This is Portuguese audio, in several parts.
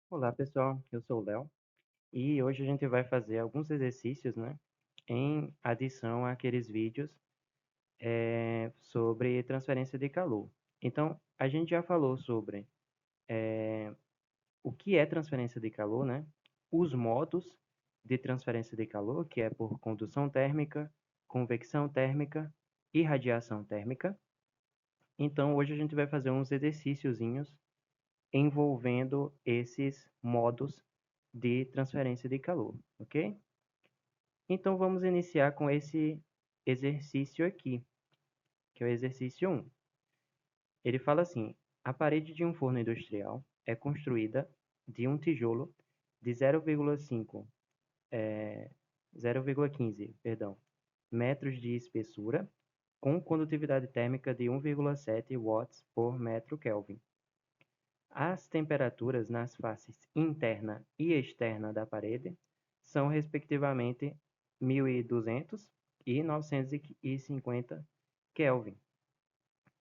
Olá pessoal, eu sou o Léo e hoje a gente vai fazer alguns exercícios, né, em adição àqueles vídeos sobre transferência de calor. Então, a gente já falou sobre o que é transferência de calor, né, os modos de transferência de calor, que é por condução térmica, convecção térmica e radiação térmica. Então, hoje a gente vai fazer uns exercíciozinhos envolvendo esses modos de transferência de calor, ok? Então vamos iniciar com esse exercício aqui, que é o exercício 1. Ele fala assim: a parede de um forno industrial é construída de um tijolo de 0,15, metros de espessura, com condutividade térmica de 1,7 watts por metro Kelvin. As temperaturas nas faces interna e externa da parede são, respectivamente, 1200 e 950 Kelvin.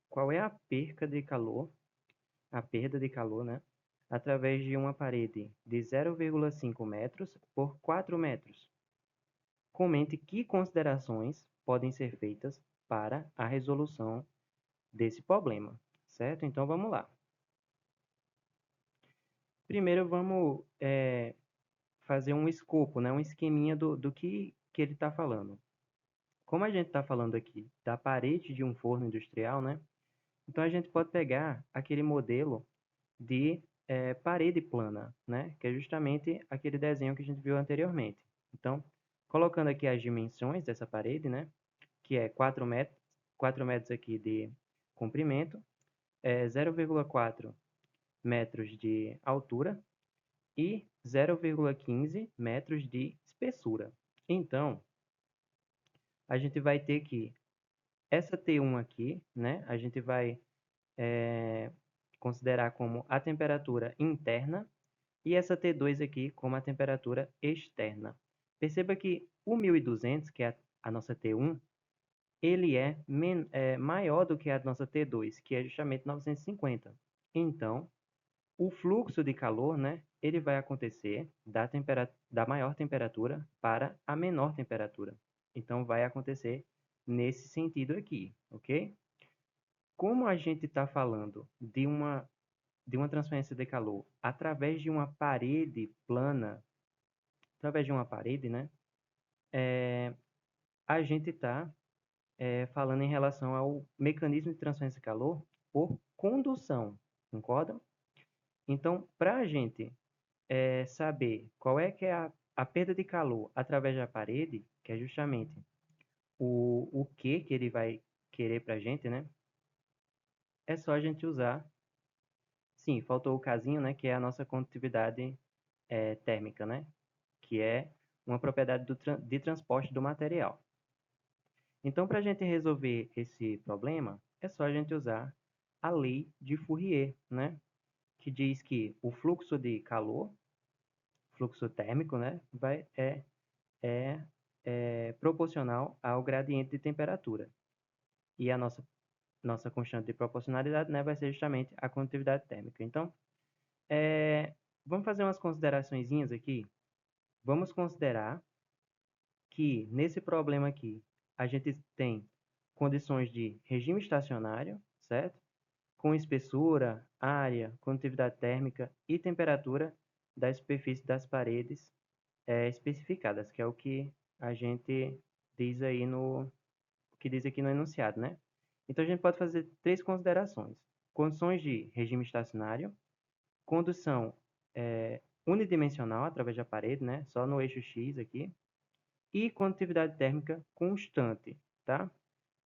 Qual é a perda de calor, né, através de uma parede de 0,5 metros por 4 metros? Comente que considerações podem ser feitas para a resolução desse problema, certo? Então vamos lá. Primeiro vamos fazer um escopo, né, um esqueminha do que ele está falando. Como a gente está falando aqui da parede de um forno industrial, né, então a gente pode pegar aquele modelo de parede plana, né, que é justamente aquele desenho que a gente viu anteriormente. Então, colocando aqui as dimensões dessa parede, né, que é 4 metros aqui de comprimento, 0,4 metros de altura e 0,15 metros de espessura. Então, a gente vai ter que essa T1 aqui, né, a gente vai considerar como a temperatura interna e essa T2 aqui como a temperatura externa. Perceba que o 1200, que é a nossa T1, ele é maior do que a nossa T2, que é justamente 950. Então, o fluxo de calor, né, ele vai acontecer da maior temperatura para a menor temperatura. Então, vai acontecer nesse sentido aqui, ok? Como a gente está falando de uma transferência de calor através de uma parede plana, através de uma parede, né, a gente está falando em relação ao mecanismo de transferência de calor por condução, concordam? Então, para a gente saber qual é que é a perda de calor através da parede, que é justamente o que ele vai querer para a gente, né? É só a gente usar. Sim, faltou o casinho, né? Que é a nossa condutividade térmica, né? Que é uma propriedade de transporte do material. Então, para a gente resolver esse problema, é só a gente usar a lei de Fourier, né? Que diz que o fluxo de calor, fluxo térmico, né? É, é proporcional ao gradiente de temperatura. E a nossa constante de proporcionalidade, né, vai ser justamente a condutividade térmica. Então, vamos fazer umas consideraçõezinhas aqui. Vamos considerar que nesse problema aqui a gente tem condições de regime estacionário, certo? Com espessura, área, condutividade térmica e temperatura da superfície das paredes especificadas, que é o que a gente diz aí no que diz aqui no enunciado, né? Então a gente pode fazer três considerações: condições de regime estacionário, condução unidimensional através da parede, né? Só no eixo X aqui, e condutividade térmica constante, tá?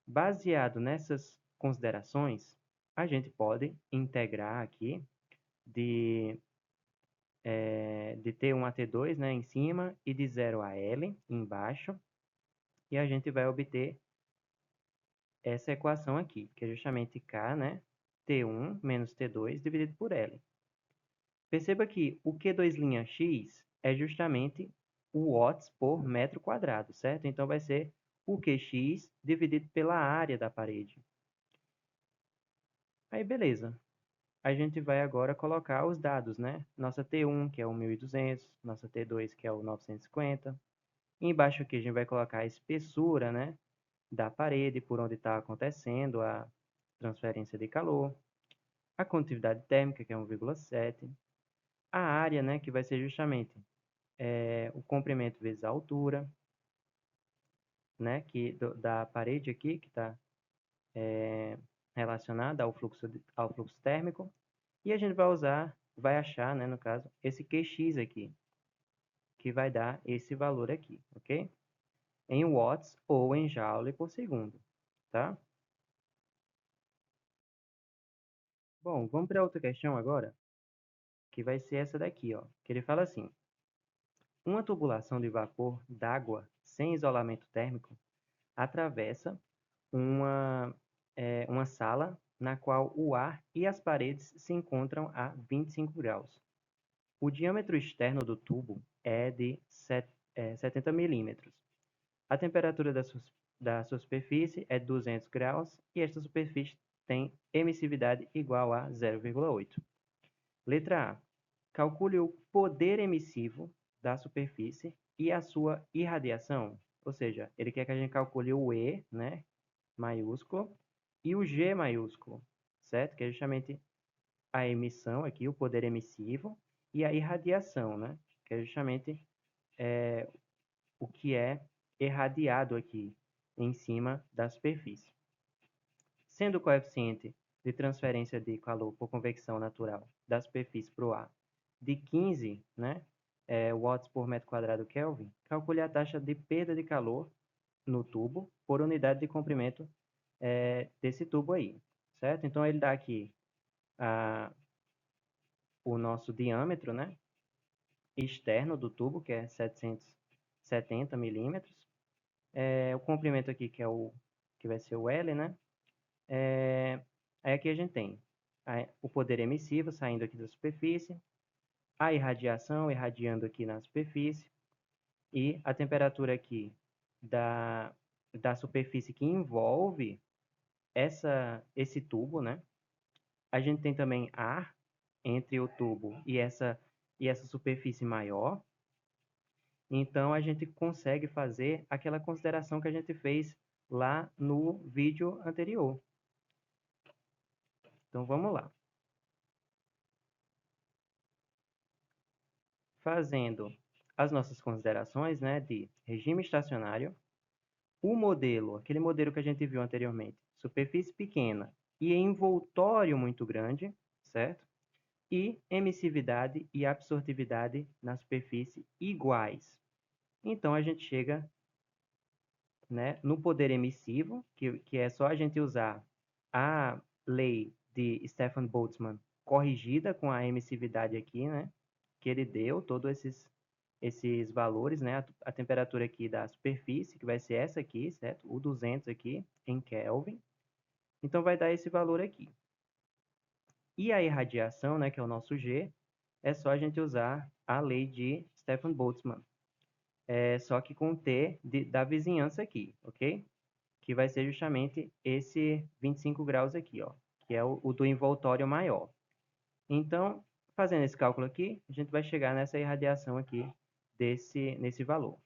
Baseado nessas considerações, a gente pode integrar aqui de, de T1 a T2, né, em cima e de 0 a L embaixo, e a gente vai obter essa equação aqui, que é justamente K, né, T1 menos T2 dividido por L. Perceba que o Q2' é justamente o watts por metro quadrado, certo? Então vai ser o QX dividido pela área da parede. Aí beleza. a gente vai agora colocar os dados, né? Nossa T1, que é o 1200, nossa T2, que é o 950. E embaixo aqui a gente vai colocar a espessura, né, da parede, por onde está acontecendo a transferência de calor, a condutividade térmica, que é 1,7, a área, né, que vai ser justamente o comprimento vezes a altura, né, da parede aqui, que está relacionada ao fluxo térmico, e a gente vai achar, né, no caso, esse QX aqui, que vai dar esse valor aqui, ok? Em watts ou em joule por segundo, tá? Bom, vamos para outra questão agora, que vai ser essa daqui, ó, que ele fala assim: uma tubulação de vapor d'água sem isolamento térmico atravessa uma sala na qual o ar e as paredes se encontram a 25 graus. O diâmetro externo do tubo é de 70 milímetros. A temperatura da superfície é 200 graus e esta superfície tem emissividade igual a 0,8. Letra A. Calcule o poder emissivo da superfície e a sua irradiação. Ou seja, ele quer que a gente calcule o E, né, maiúsculo, e o G maiúsculo, certo? Que é justamente a emissão aqui, o poder emissivo, e a irradiação, né? Que é justamente o que é irradiado aqui em cima da superfície. Sendo o coeficiente de transferência de calor por convecção natural da superfície para o ar de 15, né, watts por metro quadrado Kelvin, calcule a taxa de perda de calor no tubo por unidade de comprimento desse tubo aí, certo? Então, ele dá aqui o nosso diâmetro, né, externo do tubo, que é 770 milímetros, o comprimento aqui, que vai ser o L, né, aí aqui a gente tem o poder emissivo saindo aqui da superfície, a irradiação irradiando aqui na superfície e a temperatura aqui da superfície que envolve esse tubo, né? A gente tem também ar entre o tubo e essa superfície maior. Então, a gente consegue fazer aquela consideração que a gente fez lá no vídeo anterior. Então, vamos lá. Fazendo as nossas considerações, né, de regime estacionário, o modelo, aquele modelo que a gente viu anteriormente, superfície pequena e envoltório muito grande, certo? E emissividade e absortividade na superfície iguais. Então, a gente chega, né, no poder emissivo, que é só a gente usar a lei de Stefan Boltzmann corrigida com a emissividade aqui, né, que ele deu, todos esses valores, né, a temperatura aqui da superfície, que vai ser essa aqui, certo? O 200 aqui, em Kelvin. Então, vai dar esse valor aqui. E a irradiação, né, que é o nosso G, é só a gente usar a lei de Stefan Boltzmann. Só que com o T da vizinhança aqui, ok? Que vai ser justamente esse 25 graus aqui, ó, que é o do envoltório maior. Então, fazendo esse cálculo aqui, a gente vai chegar nessa irradiação aqui nesse valor.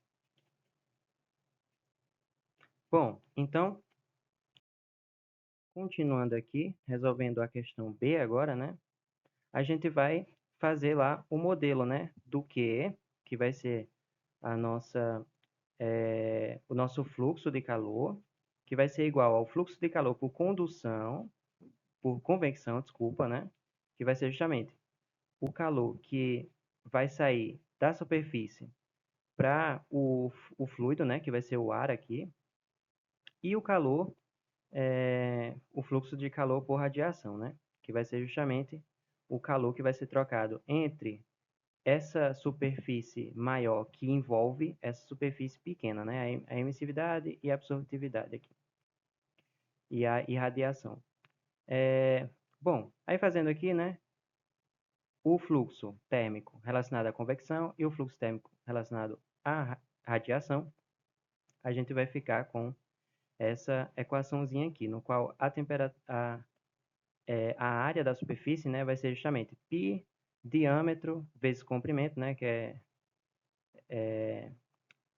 Bom, então, continuando aqui, resolvendo a questão B agora, né? A gente vai fazer lá o modelo, né? Do que vai ser o nosso fluxo de calor, que vai ser igual ao fluxo de calor por convecção, desculpa, né? Que vai ser justamente o calor que vai sair da superfície para o fluido, né? Que vai ser o ar aqui, e o calor o fluxo de calor por radiação, né? Que vai ser justamente o calor que vai ser trocado entre essa superfície maior que envolve essa superfície pequena, né? A emissividade e a absortividade aqui. E a irradiação. Bom, aí fazendo aqui, né? O fluxo térmico relacionado à convecção e o fluxo térmico relacionado à radiação, a gente vai ficar com essa equaçãozinha aqui, no qual a área da superfície, né, vai ser justamente π diâmetro vezes comprimento, né, que é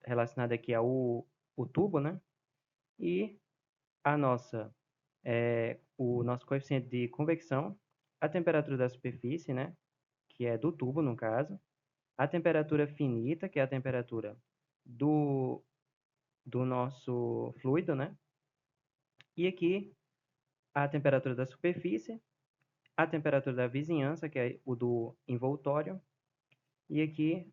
relacionado aqui o tubo, né, e o nosso coeficiente de convecção, a temperatura da superfície, né, que é do tubo, no caso, a temperatura finita, que é a temperatura do, do nosso fluido, né, e aqui a temperatura da superfície, a temperatura da vizinhança, que é o do envoltório, e aqui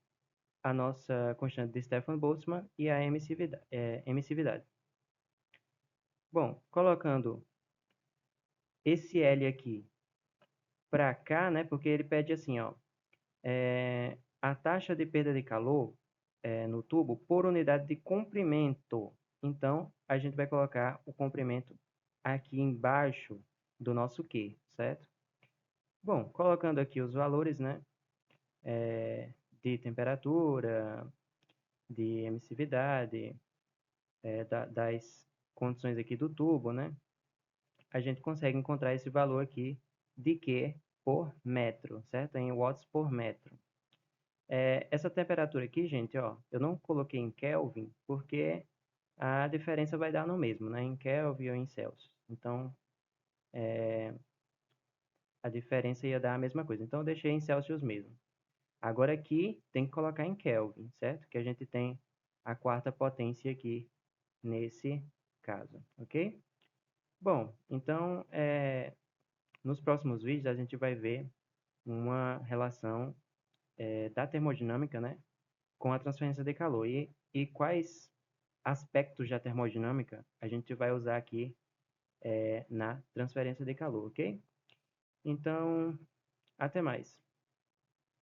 a nossa constante de Stefan Boltzmann e a emissividade. Bom, colocando esse L aqui para cá, né, porque ele pede assim, ó, a taxa de perda de calor no tubo por unidade de comprimento. Então, a gente vai colocar o comprimento aqui embaixo do nosso Q, certo? Bom, colocando aqui os valores, né, de temperatura, de emissividade, das condições aqui do tubo, né, a gente consegue encontrar esse valor aqui de Q por metro, certo? Em watts por metro. Essa temperatura aqui, gente, ó, eu não coloquei em Kelvin porque a diferença vai dar no mesmo, né? Em Kelvin ou em Celsius. Então, a diferença ia dar a mesma coisa. Então, eu deixei em Celsius mesmo. Agora aqui tem que colocar em Kelvin, certo? Que a gente tem a quarta potência aqui nesse caso, ok? Bom, então, nos próximos vídeos a gente vai ver uma relação da termodinâmica, né? Com a transferência de calor. E quais aspectos da termodinâmica a gente vai usar aqui na transferência de calor, ok? Então, até mais.